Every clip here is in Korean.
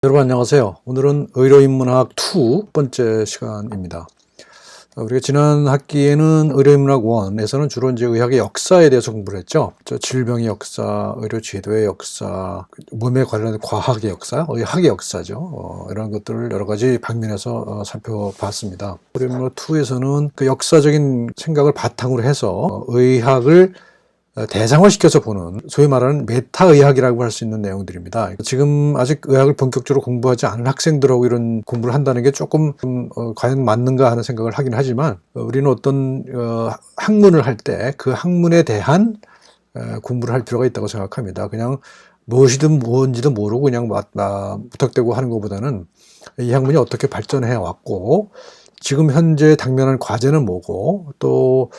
여러분 안녕하세요. 오늘은 의료인문학 2 번째 시간입니다. 우리가 지난 학기에는 의료인문학 1에서는 주로 이제 의학의 역사에 대해서 공부를 했죠. 질병의 역사, 의료 제도의 역사, 몸에 관련된 과학의 역사, 의학의 역사죠. 이런 것들을 여러 가지 방면에서 살펴봤습니다. 의료인문학 2에서는 그 역사적인 생각을 바탕으로 해서 의학을 대상화시켜서 보는 소위 말하는 메타의학이라고 할 수 있는 내용들입니다. 지금 아직 의학을 본격적으로 공부하지 않은 학생들하고 이런 공부를 한다는 게 조금 과연 맞는가 하는 생각을 하긴 하지만 우리는 어떤 학문을 할 때 그 학문에 대한 공부를 할 필요가 있다고 생각합니다. 그냥 무엇이든 뭔지도 모르고 그냥 무턱대고 하는 것보다는 이 학문이 어떻게 발전해 왔고 지금 현재 당면한 과제는 뭐고 또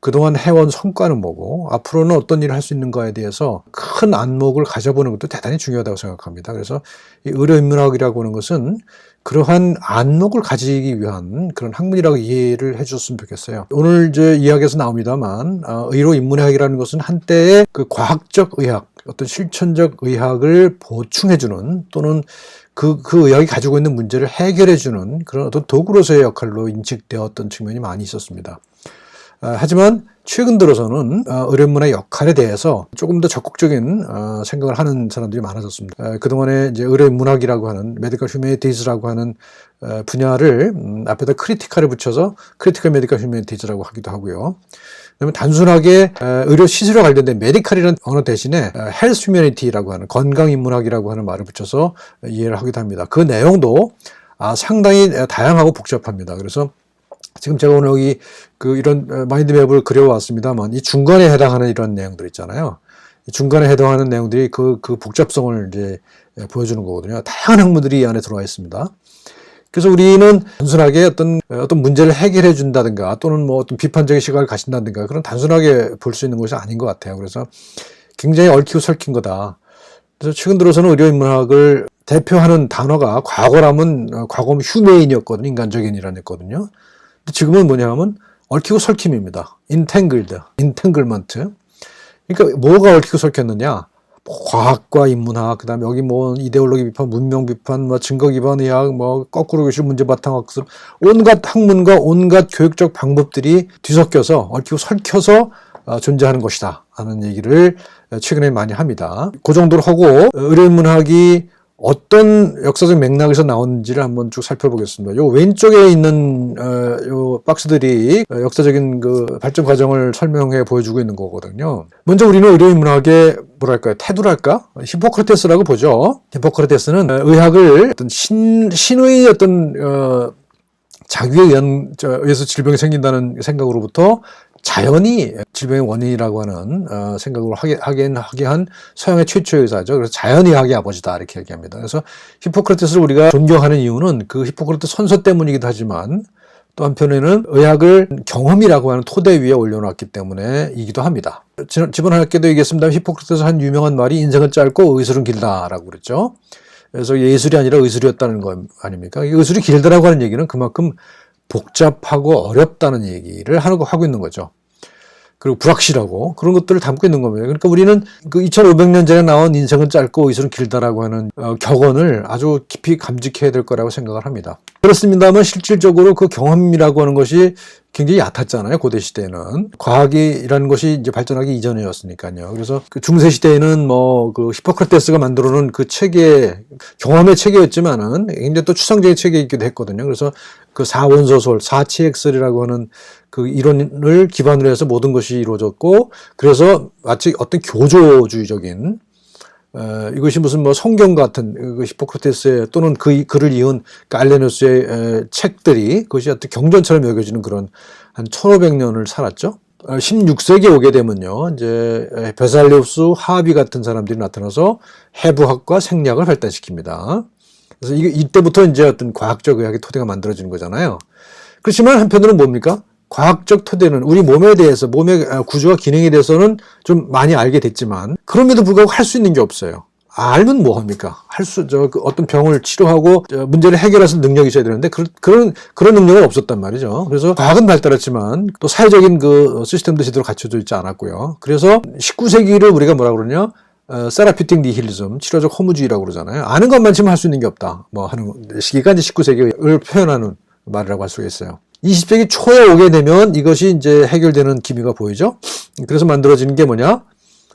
그동안 해온 성과는 뭐고 앞으로는 어떤 일을 할 수 있는가에 대해서 큰 안목을 가져보는 것도 대단히 중요하다고 생각합니다. 그래서 이 의료인문학이라고 하는 것은 그러한 안목을 가지기 위한 그런 학문이라고 이해를 해줬으면 좋겠어요. 오늘 이제 이야기에서 나옵니다만 의료인문학이라는 것은 한때의 그 과학적 의학, 어떤 실천적 의학을 보충해주는 또는 그 의학이 가지고 있는 문제를 해결해주는 그런 어떤 도구로서의 역할로 인식되었던 측면이 많이 있었습니다. 하지만 최근 들어서는 의료인문학의 역할에 대해서 조금 더 적극적인 생각을 하는 사람들이 많아졌습니다. 그동안에 이제 의료인문학이라고 하는 메디컬 휴머니티즈라고 하는 분야를 앞에다 크리티컬을 붙여서 크리티컬 메디컬 휴머니티즈라고 하기도 하고요. 그다음에 단순하게 의료 시술에 관련된 메디컬이라는 언어 대신에 헬스 휴머니티라고 하는 건강인문학이라고 하는 말을 붙여서 이해를 하기도 합니다. 그 내용도 상당히 다양하고 복잡합니다. 그래서 지금 제가 오늘 여기 이런 마인드맵을 그려왔습니다만 이 중간에 해당하는 이런 내용들 있잖아요. 이 중간에 해당하는 내용들이 그 복잡성을 이제 보여주는 거거든요. 다양한 학문들이 이 안에 들어와 있습니다. 그래서 우리는 단순하게 어떤 문제를 해결해 준다든가 또는 뭐 어떤 비판적인 시각을 가진다든가 그런 단순하게 볼 수 있는 것이 아닌 것 같아요. 그래서 굉장히 얽히고 설킨 거다. 그래서 최근 들어서는 의료인문학을 대표하는 단어가 과거라면 휴메인이었거든요. 인간적인이라는 했거든요. 지금은 뭐냐 하면 얽히고 설킴입니다. entanglement. 그러니까 뭐가 얽히고 설켰느냐? 과학과 인문학, 그 다음에 여기 뭐 이데올로기 비판, 문명 비판, 뭐 증거 기반 의학, 뭐 거꾸로 교실 문제 바탕 학습, 온갖 학문과 온갖 교육적 방법들이 뒤섞여서 얽히고 설켜서 존재하는 것이다 하는 얘기를 최근에 많이 합니다. 그 정도로 하고 의료인문학이 어떤 역사적 맥락에서 나오는지를 한번 쭉 살펴보겠습니다. 요 왼쪽에 있는 요 박스들이 역사적인 그 발전 과정을 설명해 보여주고 있는 거거든요. 먼저 우리는 의료인문학의 뭐랄까요, 태도랄까? 히포크라테스라고 보죠. 히포크라테스는 의학을 어떤 신의 어떤 자기에 의해서 질병이 생긴다는 생각으로부터 자연이 질병의 원인이라고 하는 생각으로 하게 한 서양의 최초의 의사죠. 그래서 자연의학의 아버지다 이렇게 얘기합니다. 그래서 히포크라테스를 우리가 존경하는 이유는 그 히포크라테스 선서 때문이기도 하지만 또 한편에는 의학을 경험이라고 하는 토대 위에 올려놨기 때문에이기도 합니다. 지번 학기도 얘기했습니다. 히포크라테스 한 유명한 말이 인생은 짧고 의술은 길다라고 그랬죠. 그래서 예술이 아니라 의술이었다는 거 아닙니까? 의술이 길다라고 하는 얘기는 그만큼 복잡하고 어렵다는 얘기를 하고 있는 거죠. 그리고 불확실하고 그런 것들을 담고 있는 겁니다. 그러니까 우리는 그 2500년 전에 나온 인생은 짧고 의술은 길다라고 하는 격언을 아주 깊이 감직해야 될 거라고 생각을 합니다. 그렇습니다만 실질적으로 그 경험이라고 하는 것이 굉장히 얕았잖아요. 고대 시대에는 과학이라는 것이 이제 발전하기 이전이었으니까요. 그래서 그 중세 시대에는 뭐 그 히포크라테스가 만들어놓은 그 체계, 경험의 체계였지만은 굉장히 또 추상적인 체계이기도 했거든요. 그래서 그 사원소설, 사치엑설이라고 하는 그 이론을 기반으로 해서 모든 것이 이루어졌고, 그래서 마치 어떤 교조주의적인 이것이 무슨 뭐 성경 같은 그 히포크라테스의 또는 그 글을 이은 갈레노스의 책들이 그것이 어떤 경전처럼 여겨지는 그런 한 1500년을 살았죠. 16세기에 오게 되면요, 이제 베살리우스, 하비 같은 사람들이 나타나서 해부학과 생리학을 발달시킵니다. 그래서 이때부터 이제 어떤 과학적 의학의 토대가 만들어지는 거잖아요. 그렇지만 한편으로는 뭡니까? 과학적 토대는 우리 몸에 대해서, 몸의 구조와 기능에 대해서는 좀 많이 알게 됐지만, 그럼에도 불구하고 할 수 있는 게 없어요. 알면 뭐 합니까? 어떤 병을 치료하고 문제를 해결할 능력이 있어야 되는데, 그런 능력은 없었단 말이죠. 그래서 과학은 발달했지만, 또 사회적인 그 시스템도 제대로 갖춰져 있지 않았고요. 그래서 19세기를 우리가 뭐라 그러냐? 세라피틱 니힐리즘, 치료적 허무주의라고 그러잖아요. 아는 것만 지금 할 수 있는 게 없다. 뭐 하는 시기가 이제 19세기를 표현하는 말이라고 할 수가 있어요. 20세기 초에 오게 되면 이것이 이제 해결되는 기미가 보이죠. 그래서 만들어지는 게 뭐냐?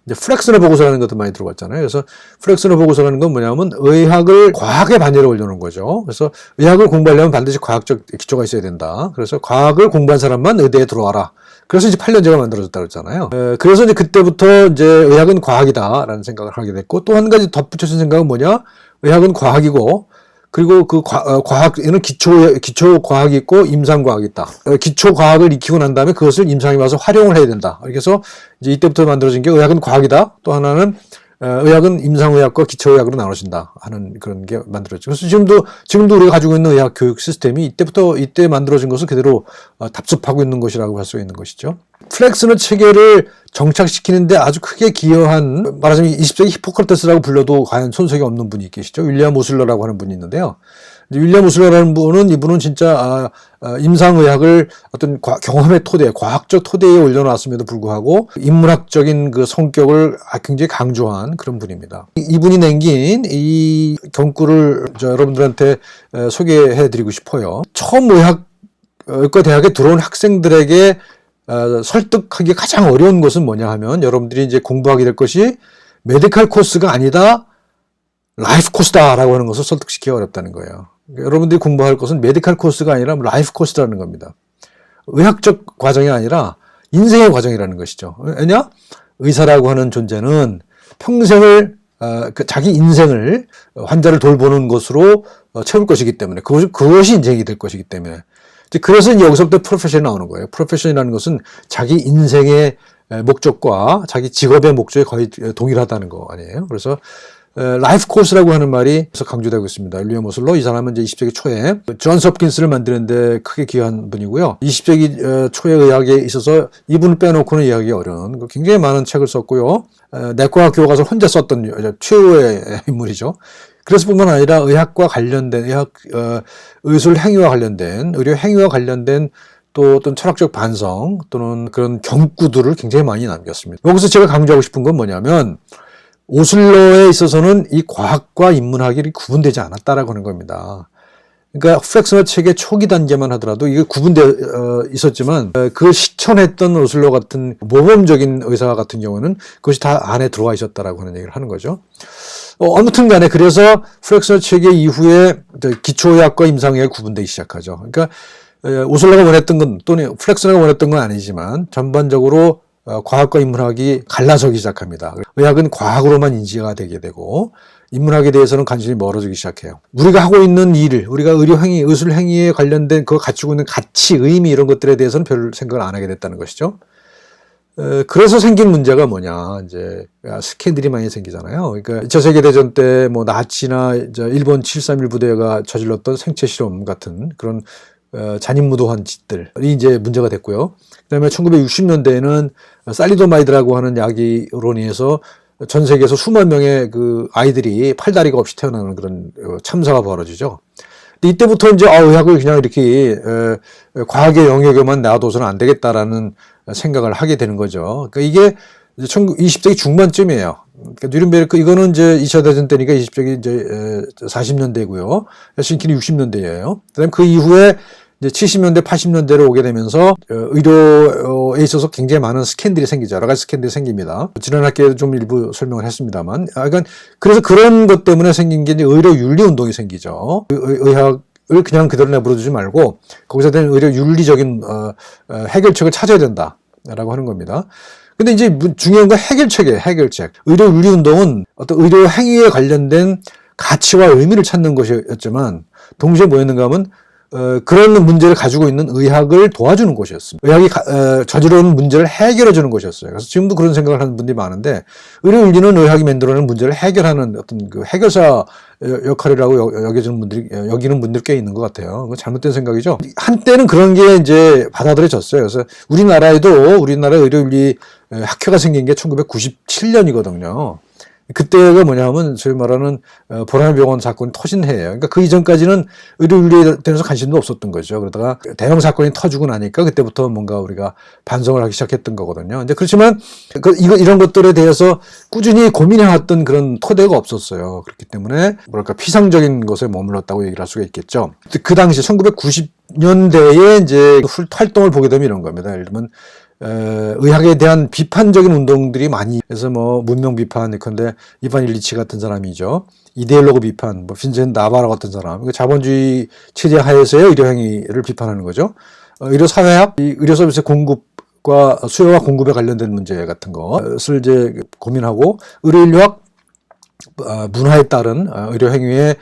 이제 플렉스너 보고서라는 것도 많이 들어봤잖아요. 그래서 플렉스너 보고서라는 건 뭐냐면 의학을 과학의 반열에 올려놓은 거죠. 그래서 의학을 공부하려면 반드시 과학적 기초가 있어야 된다. 그래서 과학을 공부한 사람만 의대에 들어와라. 그래서 이제 8년제가 만들어졌다고 했잖아요. 그래서 이제 그때부터 이제 의학은 과학이다라는 생각을 하게 됐고, 또 한 가지 덧붙여진 생각은 뭐냐? 의학은 과학이고, 그리고 그 과학에는 기초 과학이 있고 임상 과학이 있다. 기초 과학을 익히고 난 다음에 그것을 임상에 와서 활용을 해야 된다. 그래서 이제 이때부터 만들어진 게 의학은 과학이다. 또 하나는 의학은 임상의학과 기초의학으로 나눠진다 하는 그런 게 만들어졌죠. 그래서 지금도 우리가 가지고 있는 의학 교육 시스템이 이때 만들어진 것을 그대로 답습하고 있는 것이라고 할 수 있는 것이죠. 플렉스너 체계를 정착시키는데 아주 크게 기여한, 말하자면 20세기 히포크라테스라고 불러도 과연 손색이 없는 분이 계시죠. 윌리엄 오슬러라고 하는 분이 있는데요. 윌리엄 오슬러라는 분은, 이분은 진짜 임상의학을 어떤 경험의 토대, 과학적 토대에 올려놨음에도 불구하고 인문학적인 그 성격을 굉장히 강조한 그런 분입니다. 이분이 남긴 이 경구를 여러분들한테 소개해드리고 싶어요. 처음 의학과 대학에 들어온 학생들에게 설득하기 가장 어려운 것은 뭐냐 하면, 여러분들이 이제 공부하게 될 것이 메디컬 코스가 아니다, 라이프 코스다라고 하는 것을 설득시키기 어렵다는 거예요. 여러분들이 공부할 것은 메디컬 코스가 아니라 라이프 코스라는 겁니다. 의학적 과정이 아니라 인생의 과정이라는 것이죠. 왜냐? 의사라고 하는 존재는 평생을 자기 인생을 환자를 돌보는 것으로 채울 것이기 때문에, 그것이 인생이 될 것이기 때문에, 그래서 이제 여기서부터 프로페션이 나오는 거예요. 프로페션이라는 것은 자기 인생의 목적과 자기 직업의 목적이 거의 동일하다는 거 아니에요. 그래서 라이프 코스라고 하는 말이 강조되고 있습니다. 윌리엄 오슬러, 이 사람은 이제 20세기 초에 존스 홉킨스를 만드는데 크게 기여한 분이고요. 20세기 초의 의학에 있어서 이분을 빼놓고는 이해하기 어려운 굉장히 많은 책을 썼고요. 내과학 교과서 혼자 썼던 최후의 인물이죠. 그래서 뿐만 아니라 의학과 관련된, 의술 행위와 관련된, 의료 행위와 관련된 또 어떤 철학적 반성 또는 그런 경구들을 굉장히 많이 남겼습니다. 여기서 제가 강조하고 싶은 건 뭐냐면, 오슬러에 있어서는 이 과학과 인문학이 구분되지 않았다라고 하는 겁니다. 그러니까 플렉스너 체계 초기 단계만 하더라도 이게 구분되어 있었지만, 그 실천했던 오슬러 같은 모범적인 의사 같은 경우는 그것이 다 안에 들어와 있었다라고 하는 얘기를 하는 거죠. 아무튼 간에 그래서 플렉스너 체계 이후에 기초의학과 임상의학이 구분되기 시작하죠. 그러니까 오슬러가 원했던 건, 또는 플렉스너가 원했던 건 아니지만 전반적으로 과학과 인문학이 갈라서기 시작합니다. 의학은 과학으로만 인지가 되게 되고 인문학에 대해서는 관심이 멀어지기 시작해요. 우리가 하고 있는 일, 우리가 의료행위, 의술행위에 관련된 그거 가지고 있는 가치, 의미 이런 것들에 대해서는 별 생각을 안 하게 됐다는 것이죠. 그래서 생긴 문제가 뭐냐, 이제 스캔들이 많이 생기잖아요. 그러니까 2차 세계대전 때 뭐 나치나 일본 731 부대가 저질렀던 생체 실험 같은 그런 잔인무도한 짓들이 이제 문제가 됐고요. 그다음에 1960년대에는 살리도마이드라고 하는 약으로 인해서 전 세계에서 수만 명의 그 아이들이 팔다리가 없이 태어나는 그런 참사가 벌어지죠. 근데 이때부터 이제 의학을 그냥 이렇게 과학의 영역에만 놔둬서는 안 되겠다라는 생각을 하게 되는 거죠. 그러니까 이게 20세기 중반쯤이에요. 그러니까 뉘른베르크, 이거는 이제 2차 대전 때니까 20세기 이제 40년대고요. 헬싱키는 60년대예요. 그다음에 그 이후에 이제 70년대, 80년대로 오게 되면서 의료에 있어서 굉장히 많은 스캔들이 생기죠. 여러 가지 스캔들이 생깁니다. 지난 학기에도 좀 일부 설명을 했습니다만, 그래서 그런 것 때문에 생긴 게 이제 의료 윤리 운동이 생기죠. 의학을 그냥 그대로 내버려두지 말고 거기서 된 의료 윤리적인 해결책을 찾아야 된다라고 하는 겁니다. 근데 이제 중요한 건 해결책이에요. 해결책. 의료 윤리 운동은 어떤 의료 행위에 관련된 가치와 의미를 찾는 것이었지만, 동시에 뭐였는가 하면 그런 문제를 가지고 있는 의학을 도와주는 곳이었습니다. 의학이 저지르는 문제를 해결해 주는 곳이었어요. 그래서 지금도 그런 생각을 하는 분들이 많은데, 의료윤리는 의학이 만들어내는 문제를 해결하는 어떤 그 해결사 역할이라고 여기는 분들이 꽤 있는 것 같아요. 그거 잘못된 생각이죠. 한때는 그런 게 이제 받아들여졌어요. 그래서 우리나라의 의료윤리 학회가 생긴 게 1997년이거든요. 그때가 뭐냐면 소위 말하는 보라매병원 사건이 터진 해예요. 그러니까 그 이전까지는 의료윤리에 대해서 관심도 없었던 거죠. 그러다가 대형 사건이 터지고 나니까 그때부터 뭔가 우리가 반성을 하기 시작했던 거거든요. 이제 그렇지만 이런 것들에 대해서 꾸준히 고민해왔던 그런 토대가 없었어요. 그렇기 때문에 뭐랄까 피상적인 것에 머물렀다고 얘기를 할 수가 있겠죠. 그 당시 1990년대에 이제 활동을 보게 되면 이런 겁니다. 예를 들면 의학에 대한 비판적인 운동들이 많이 해서 뭐 문명 비판, 예컨대 이반 일리치 같은 사람이죠. 이데올로그 비판, 뭐 빈센 나바로 같은 사람, 자본주의 체제 하에서의 의료 행위를 비판하는 거죠. 의료 사회학, 의료 서비스 공급과 수요와 공급에 관련된 문제 같은 것을 이제 고민하고 의료인류학 문화에 따른 의료 행위의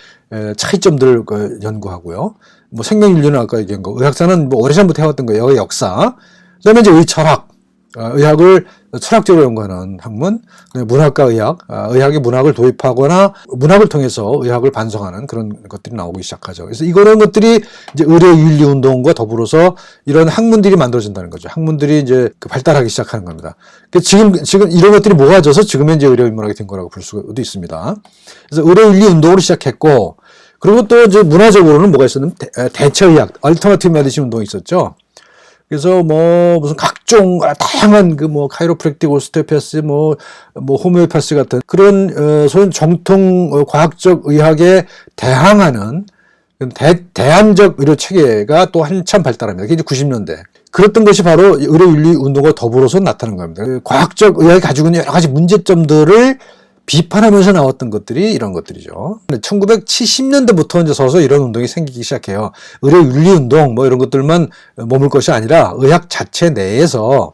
차이점들을 연구하고요. 뭐 생명인류는 아까 얘기한 거, 의학사는 뭐 오래전부터 해왔던 거예요. 역사. 그다음에 이제 의철학, 의학을 철학적으로 연구하는 학문, 문학과 의학, 의학의 문학을 도입하거나 문학을 통해서 의학을 반성하는 그런 것들이 나오기 시작하죠. 그래서 이런 것들이 이제 의료윤리 운동과 더불어서 이런 학문들이 만들어진다는 거죠. 학문들이 이제 발달하기 시작하는 겁니다. 지금 이런 것들이 모아져서 지금의 이제 의료인문학이 된 거라고 볼 수도 있습니다. 그래서 의료윤리 운동으로 시작했고, 그리고 또 이제 문화적으로는 뭐가 있었냐면 대처의학, 얼터너티브 메디신 운동이 있었죠. 그래서 뭐 무슨 각종 다양한 그 뭐 카이로프랙틱, 오스테오패스, 뭐 호메오패스 같은 그런 소위 정통 과학적 의학에 대항하는 대안적 의료 체계가 또 한참 발달합니다. 그게 이제 90년대. 그랬던 것이 바로 의료윤리 운동과 더불어서 나타난 겁니다. 과학적 의학이 가지고 있는 여러 가지 문제점들을 비판하면서 나왔던 것들이 이런 것들이죠. 1970년대부터 이제 서서 이런 운동이 생기기 시작해요. 의료윤리운동 뭐 이런 것들만 머물 것이 아니라 의학 자체 내에서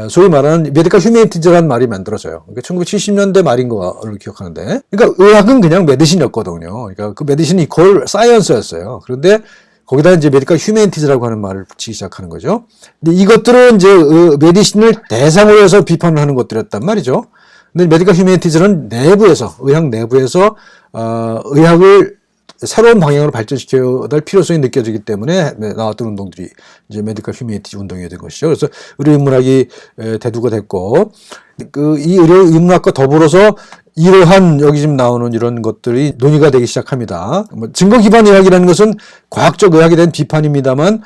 소위 말하는 메디컬 휴메니티즈라는 말이 만들어져요. 그러니까 1970년대 말인 거를 기억하는데, 그러니까 의학은 그냥 메디신이었거든요. 그러니까 그 메디신이 이퀄 사이언스였어요. 그런데 거기다 이제 메디컬 휴메니티즈라고 하는 말을 붙이기 시작하는 거죠. 근데 이것들은 이제 메디신을 대상으로 해서 비판을 하는 것들이었단 말이죠. 근데 메디컬 휴메니티즈는 내부에서, 의학 내부에서, 의학을 새로운 방향으로 발전시켜야 될 필요성이 느껴지기 때문에 나왔던 운동들이 이제 메디컬 휴메니티즈 운동이 된 것이죠. 그래서 의료인문학이 대두가 됐고, 이 의료인문학과 더불어서 이러한 여기 지금 나오는 이런 것들이 논의가 되기 시작합니다. 증거 기반 의학이라는 것은 과학적 의학에 대한 비판입니다만,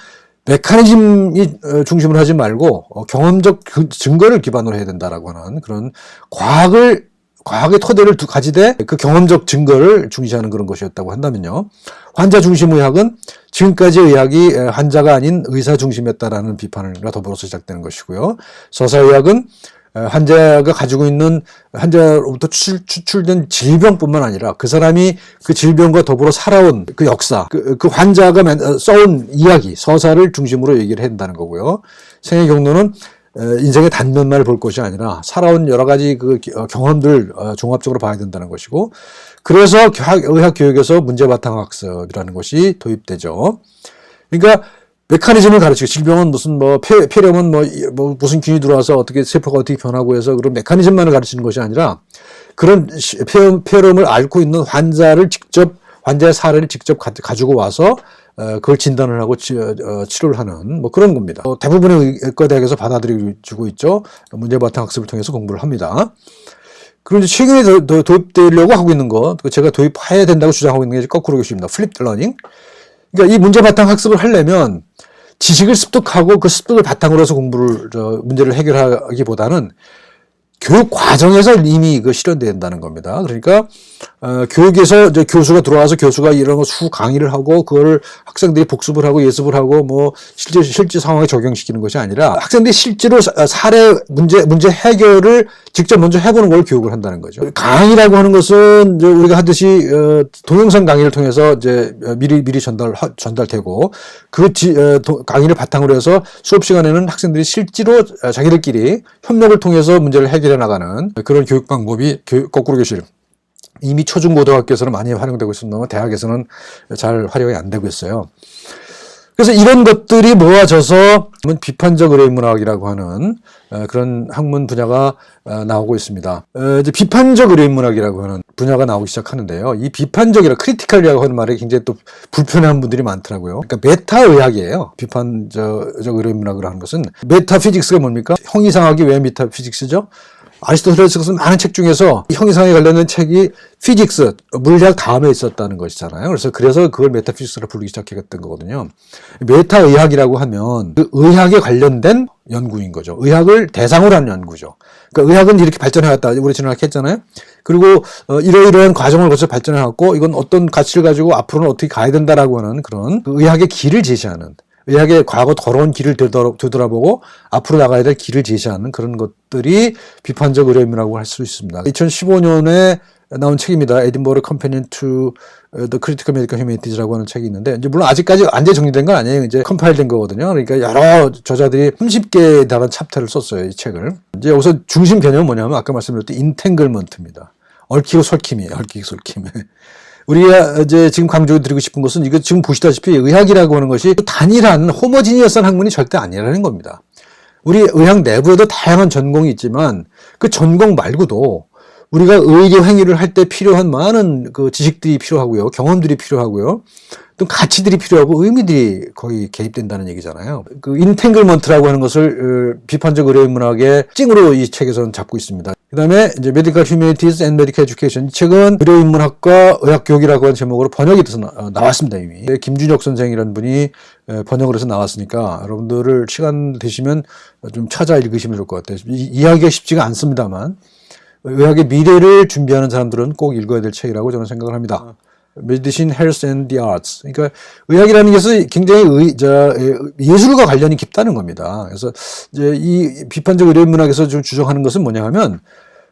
메커니즘이 중심으로 하지 말고 경험적 증거를 기반으로 해야 된다라고 하는 그런 과학의 토대를 가지되 그 경험적 증거를 중시하는 그런 것이었다고 한다면요. 환자 중심 의학은 지금까지 의학이 환자가 아닌 의사 중심이었다라는 비판과 더불어서 시작되는 것이고요. 서사의학은 환자가 가지고 있는 환자로부터 추출된 질병뿐만 아니라 그 사람이 그 질병과 더불어 살아온 그 역사, 그 환자가 써온 이야기, 서사를 중심으로 얘기를 해야 된다는 거고요. 생애 경로는 인생의 단면만을 볼 것이 아니라 살아온 여러 가지 그 경험들 종합적으로 봐야 된다는 것이고, 그래서 의학 교육에서 문제 바탕 학습이라는 것이 도입되죠. 그러니까 메커니즘을 가르치고, 질병은 무슨 폐렴은 무슨 균이 들어와서 어떻게 세포가 어떻게 변하고 해서 그런 메커니즘만을 가르치는 것이 아니라 그런 폐렴을 앓고 있는 환자의 사례를 직접 가지고 와서 그걸 진단을 하고 치료를 하는 그런 겁니다. 대부분의 의과대학에서 받아들이고 있죠. 문제 바탕 학습을 통해서 공부를 합니다. 그런데 최근에 도입되려고 하고 있는 것, 제가 도입해야 된다고 주장하고 있는 게 거꾸로 교수입니다. 플립 러닝. 그러니까 이 문제 바탕 학습을 하려면 지식을 습득하고 그 습득을 바탕으로 해서 문제를 해결하기보다는 교육 과정에서 이미 실현돼야 된다는 겁니다. 그러니까 교육에서 이제 교수가 들어와서 교수가 이런 거 강의를 하고 그거를 학생들이 복습을 하고 예습을 하고 실제 상황에 적용시키는 것이 아니라 학생들이 실제로 사례 문제 해결을 직접 먼저 해보는 걸 교육을 한다는 거죠. 강의라고 하는 것은 이제 우리가 하듯이 동영상 강의를 통해서 이제 미리 전달되고 그 강의를 바탕으로 해서 수업 시간에는 학생들이 실제로 자기들끼리 협력을 통해서 문제를 해결해 나가는 그런 교육 방법이 거꾸로 교실 이미 초중고등학교에서는 많이 활용되고 있습니다만 대학에서는 잘 활용이 안 되고 있어요. 그래서 이런 것들이 모아져서 비판적 의료인문학이라고 하는 그런 학문 분야가 나오고 있습니다. 이제 비판적 의료인문학이라고 하는 분야가 나오기 시작하는데요. 이 비판적이라 크리티컬이라고 하는 말에 굉장히 또 불편해하는 분들이 많더라고요. 그러니까 메타의학이에요. 비판적 의료인문학이라고 하는 것은 메타피직스가 뭡니까? 형이상학이 왜 메타피직스죠? 아리스토텔레스가 쓴 많은 책 중에서 형이상에 관련된 책이 피직스, 물리학 다음에 있었다는 것이잖아요. 그래서 그걸 메타피직스로 부르기 시작했던 거거든요. 메타의학이라고 하면 그 의학에 관련된 연구인 거죠. 의학을 대상으로 하는 연구죠. 그러니까 의학은 이렇게 발전해왔다. 우리 지난번에 했잖아요. 그리고 이러이러한 과정을 거쳐 발전해왔고 이건 어떤 가치를 가지고 앞으로는 어떻게 가야 된다라고 하는 그런 그 의학의 길을 제시하는, 의학의 과거 더러운 길을 되돌아보고 앞으로 나가야 될 길을 제시하는 그런 것들이 비판적 의료인문학이라고 할 수 있습니다. 2015년에 나온 책입니다. 에딘버러 컴패니언 투 The Critical Medical Humanities라고 하는 책이 있는데, 이제 물론 아직까지 완전히 정리된 건 아니에요. 이제 컴파일된 거거든요. 그러니까 여러 저자들이 30개에 달한 챕터를 썼어요, 이 책을. 이제 여기서 중심 개념은 뭐냐면 아까 말씀드렸던 인탱글먼트입니다. 얽히고 설킴이에요. 얽히고 설킴. 우리가 이제 지금 강조드리고 싶은 것은 이거 지금 보시다시피 의학이라고 하는 것이 단일한 호모지니어스한 학문이 절대 아니라는 겁니다. 우리 의학 내부에도 다양한 전공이 있지만 그 전공 말고도 우리가 의료 행위를 할 때 필요한 많은 그 지식들이 필요하고요. 경험들이 필요하고요. 또 가치들이 필요하고 의미들이 거의 개입된다는 얘기잖아요. 그 인탱글먼트라고 하는 것을 비판적 의료인문학의 찡으로 이 책에서는 잡고 있습니다. 그 다음에 이제 Medical Humanities and Medical Education, 이 책은 의료인문학과 의학교육이라고 하는 제목으로 번역이 돼서 나왔습니다, 이미. 김준혁 선생이라는 분이 번역을 해서 나왔으니까 여러분들을 시간 되시면 좀 찾아 읽으시면 좋을 것 같아요. 이해하기가 쉽지가 않습니다만 의학의 미래를 준비하는 사람들은 꼭 읽어야 될 책이라고 저는 생각을 합니다. Medicine, Health and the Arts. 그러니까 의학이라는 것은 굉장히 예술과 관련이 깊다는 겁니다. 그래서 이제 이 비판적 의료인문학에서 좀 주장하는 것은 뭐냐 하면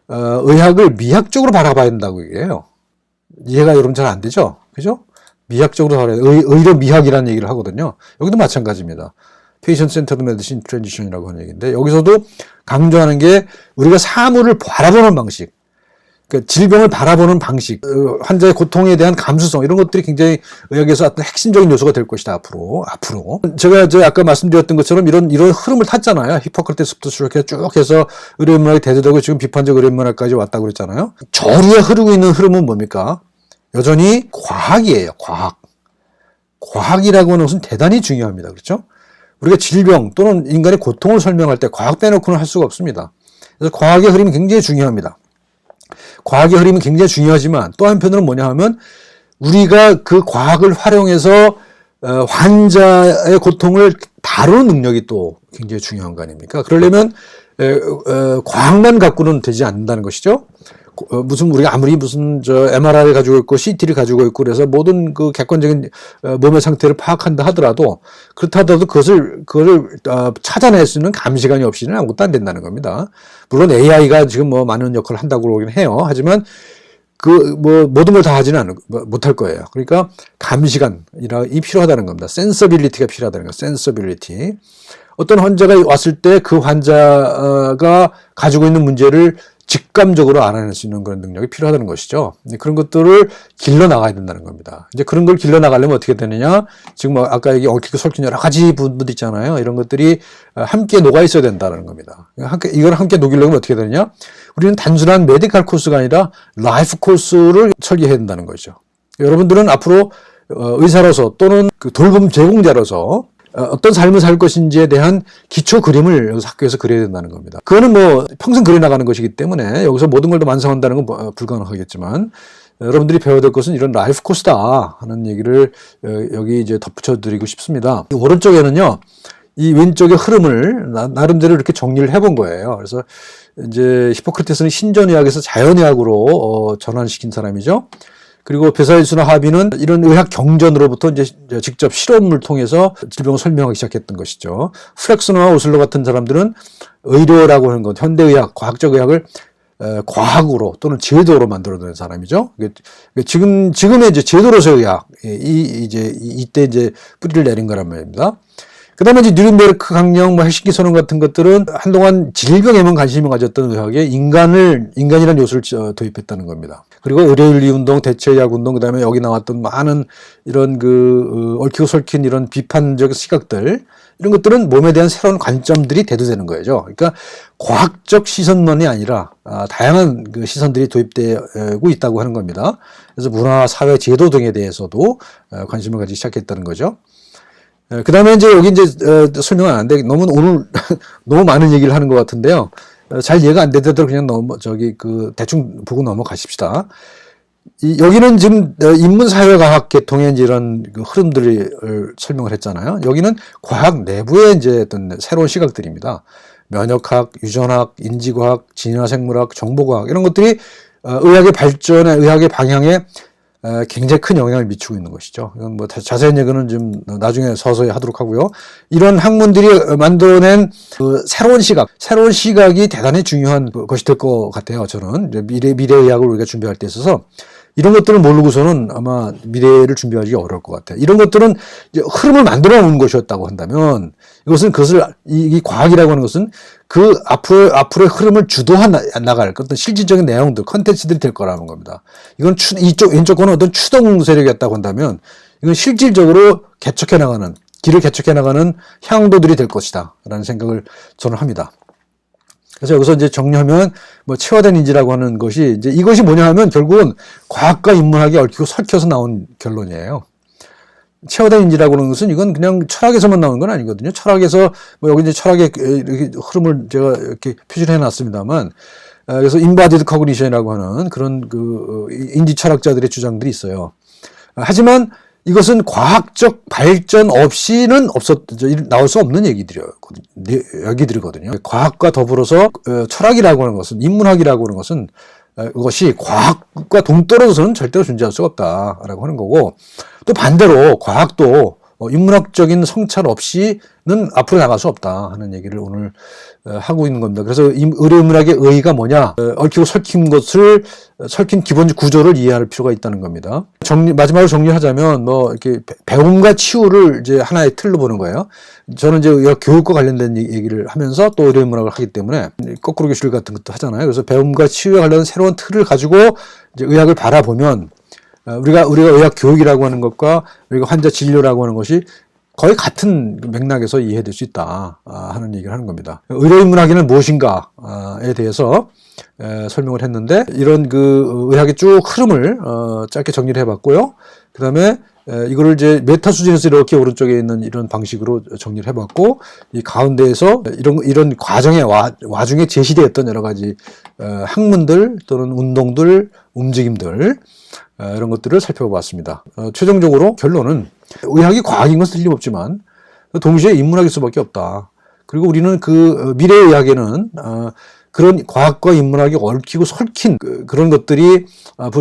의학을 미학적으로 바라봐야 된다고 얘기해요. 이해가 여러분 잘 안 되죠? 그죠? 미학적으로 바라봐야 돼요. 의료 미학이라는 얘기를 하거든요. 여기도 마찬가지입니다. Patient Centered Medicine Transition이라고 하는 얘기인데, 여기서도 강조하는 게 우리가 사물을 바라보는 방식, 그러니까 질병을 바라보는 방식, 환자의 고통에 대한 감수성, 이런 것들이 굉장히 의학에서 어떤 핵심적인 요소가 될 것이다, 앞으로. 제가 아까 말씀드렸던 것처럼 이런 흐름을 탔잖아요. 히포크라테스부터 시작해서 쭉 해서 의료인문학이 대두되고 지금 비판적 의료인문학까지 왔다고 그랬잖아요. 저류에 흐르고 있는 흐름은 뭡니까? 여전히 과학이에요, 과학. 과학이라고 하는 것은 대단히 중요합니다. 그렇죠? 우리가 질병 또는 인간의 고통을 설명할 때 과학 빼놓고는 할 수가 없습니다. 그래서 과학의 흐름이 굉장히 중요합니다. 과학의 흐름이 굉장히 중요하지만 또 한편으로는 뭐냐 하면 우리가 그 과학을 활용해서 환자의 고통을 다루는 능력이 또 굉장히 중요한 거 아닙니까? 그러려면 과학만 갖고는 되지 않는다는 것이죠. 우리가 아무리 MRI를 가지고 있고 CT를 가지고 있고 그래서 모든 그 객관적인 몸의 상태를 파악한다 하더라도, 그렇다 하더라도 그걸 찾아낼 수 있는 감시관이 없이는 아무것도 안 된다는 겁니다. 물론 AI가 지금 많은 역할을 한다고 그러긴 해요. 하지만 모든 걸 다 하지는 못할 거예요. 그러니까 감시관이 필요하다는 겁니다. 센서빌리티가 필요하다는 거예요. 센서빌리티. 어떤 환자가 왔을 때 그 환자가 가지고 있는 문제를 직감적으로 알아낼 수 있는 그런 능력이 필요하다는 것이죠. 그런 것들을 길러 나가야 된다는 겁니다. 이제 그런 걸 길러 나가려면 어떻게 되느냐? 지금 아까 얘기 얽히고 설킨 여러 가지 부분들 있잖아요. 이런 것들이 함께 녹아 있어야 된다는 겁니다. 이걸 함께 녹이려면 어떻게 되느냐? 우리는 단순한 메디컬 코스가 아니라 라이프 코스를 설계해야 된다는 거죠. 여러분들은 앞으로 의사로서 또는 그 돌봄 제공자로서 어떤 삶을 살 것인지에 대한 기초 그림을 학교에서 그려야 된다는 겁니다. 그거는 평생 그려나가는 것이기 때문에 여기서 모든 걸 다 완성한다는 건 불가능하겠지만, 여러분들이 배워야 될 것은 이런 라이프 코스다 하는 얘기를 여기 이제 덧붙여 드리고 싶습니다. 오른쪽에는요, 이 왼쪽의 흐름을 나름대로 이렇게 정리를 해본 거예요. 그래서 이제 히포크라테스는 신전의학에서 자연의학으로 전환시킨 사람이죠. 그리고 베사일수나 하비는 이런 의학 경전으로부터 이제 직접 실험을 통해서 질병을 설명하기 시작했던 것이죠. 프렉스너와 오슬러 같은 사람들은 의료라고 하는 것, 현대의학, 과학적 의학을 과학으로 또는 제도로 만들어낸 사람이죠. 지금의 이제 제도로서의 의학, 이때 이제 뿌리를 내린 거란 말입니다. 그 다음에 이제 뉴른베르크 강령, 헬싱키 선언 같은 것들은 한동안 질병에만 관심을 가졌던 의학에 인간이라는 요소를 도입했다는 겁니다. 그리고 의료윤리 운동, 대체의학 운동, 그 다음에 여기 나왔던 많은 이런 얽히고 설킨 이런 비판적 시각들, 이런 것들은 몸에 대한 새로운 관점들이 대두되는 거죠. 그러니까 과학적 시선만이 아니라 다양한 그 시선들이 도입되고 있다고 하는 겁니다. 그래서 문화, 사회, 제도 등에 대해서도 관심을 가지기 시작했다는 거죠. 그 다음에 이제 여기 설명은 안 하는데 오늘 너무 많은 얘기를 하는 것 같은데요. 잘 이해가 안 되더라도 그냥 대충 보고 넘어가십시다. 여기는 지금 인문사회과학 계통의 이런 그 흐름들을 설명을 했잖아요. 여기는 과학 내부의 이제 어떤 새로운 시각들입니다. 면역학, 유전학, 인지과학, 진화생물학, 정보과학 이런 것들이 의학의 발전에, 의학의 방향에 굉장히 큰 영향을 미치고 있는 것이죠. 이건 뭐 자세한 얘기는 좀 나중에 서서히 하도록 하고요. 이런 학문들이 만들어낸 그 새로운 시각이 대단히 중요한 것이 될 것 같아요. 저는 미래의학을 우리가 준비할 때 있어서 이런 것들을 모르고서는 아마 미래를 준비하기 어려울 것 같아요. 이런 것들은 이제 흐름을 만들어 놓은 것이었다고 한다면 이 과학이라고 하는 것은 그 앞으로의 흐름을 주도해 나갈 어떤 실질적인 내용들, 컨텐츠들이 될 거라는 겁니다. 이건 왼쪽 거는 어떤 추동 세력이었다고 한다면 이건 실질적으로 길을 개척해 나가는 향도들이 될 것이다. 라는 생각을 저는 합니다. 그래서 여기서 이제 정리하면 체화된 인지라고 하는 것이 이제 이것이 뭐냐 하면 결국은 과학과 인문학이 얽히고 설켜서 나온 결론이에요. 체화된 인지라고 하는 것은 이건 그냥 철학에서만 나오는 건 아니거든요. 철학에서 여기 이제 철학의 이렇게 흐름을 제가 이렇게 표시를 해놨습니다만, 그래서 embodied cognition이라고 하는 그런 그 인지 철학자들의 주장들이 있어요. 하지만 이것은 과학적 발전 없이는 나올 수 없는 얘기들이거든요. 과학과 더불어서 철학이라고 하는 것은, 인문학이라고 하는 것은 그것이 과학과 동떨어져서는 절대로 존재할 수가 없다라고 하는 거고, 또 반대로 과학도 인문학적인 성찰 없이는 앞으로 나갈 수 없다 하는 얘기를 오늘 하고 있는 겁니다. 그래서 의료인문학의 의의가 뭐냐, 얽히고 설킨 기본 구조를 이해할 필요가 있다는 겁니다. 마지막으로 정리하자면 이렇게 배움과 치유를 이제 하나의 틀로 보는 거예요. 저는 이제 교육과 관련된 얘기를 하면서 또 의료인문학을 하기 때문에 거꾸로 교실 같은 것도 하잖아요. 그래서 배움과 치유에 관련된 새로운 틀을 가지고 이제 의학을 바라보면 우리가 의학 교육이라고 하는 것과 우리가 환자 진료라고 하는 것이 거의 같은 맥락에서 이해될 수 있다 하는 얘기를 하는 겁니다. 의료인문학에는 무엇인가에 대해서 설명을 했는데 이런 그 의학의 쭉 흐름을 짧게 정리를 해봤고요. 그 다음에 이거를 이제 메타 수준에서 이렇게 오른쪽에 있는 이런 방식으로 정리를 해봤고, 이 가운데에서 이런 과정의 와중에 제시되었던 여러 가지 학문들 또는 운동들, 움직임들 이런 것들을 살펴봤습니다. 최종적으로 결론은 의학이 과학인 것은 틀림없지만 동시에 인문학일 수밖에 없다. 그리고 우리는 그 미래의학에는 그런 과학과 인문학이 얽히고 설킨 그런 것들이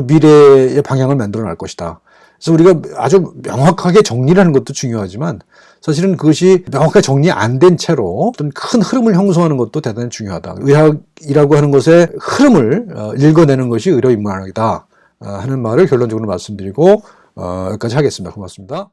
미래의 방향을 만들어 낼 것이다. 그래서 우리가 아주 명확하게 정리를 하는 것도 중요하지만 사실은 그것이 명확하게 정리 안 된 채로 어떤 큰 흐름을 형성하는 것도 대단히 중요하다. 의학이라고 하는 것의 흐름을 읽어내는 것이 의료인문학이다 하는 말을 결론적으로 말씀드리고 여기까지 하겠습니다. 고맙습니다.